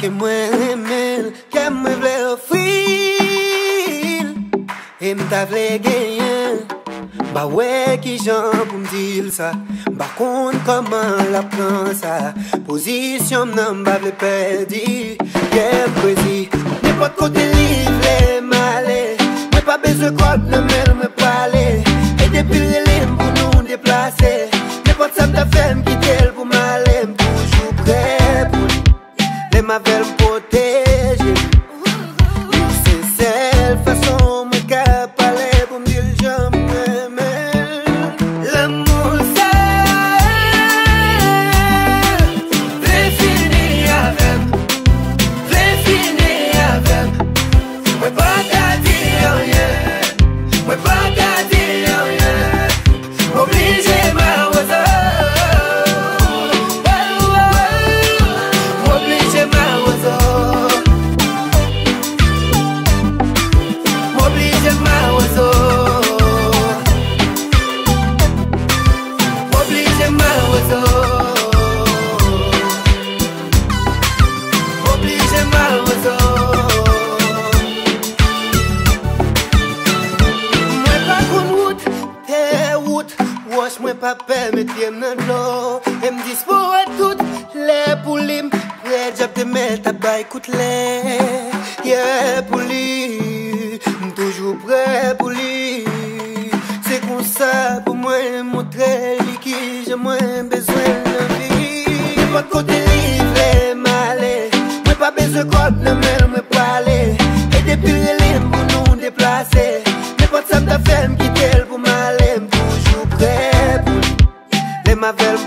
que mwen remen, que mwen vle ofril. E mta vle genyen, ba wè ki jan pou m'dil sa. Ba kont koman la pran sa. Posisyon nan ba vle perdi, ke prezi. N'importe kote li vle male, mwen pa bezwe kote nan men mwen pale. E depil relem pou nou deplase, n'importe sa mta fèm kitel pou m'ale. M'toujou prè pou li, le ma vel m'proteje. Li se sel fason mwen ka pale pou m'dil jam m'remen. L'amour sa vle fini avem, vle fini avem. Mwen pa ka di rien, mwen pa ka di rien. M'oblige ma ozo, m'oblige ma ozo, m'oblige ma ozo, m'oblige ma ozo, m'oblige ma ozo. Mwen pa kon wout, te wout, wash mwen pa permet yem nan lo. E m'dispo a tout le pou lim, prè diap te met a bay kout le. Yeah pou li, m'toujou prè pou li. Se kon sa pou mwen montre li ki jè mwen bezwen nan vi. N'importe kote li vle male, mwen pa bezwe kote nan men mwen pale. E depil relem pou nou deplase, n'importe sa mta fèm kitel pou m'ale. M'toujou prè pou li, le ma vel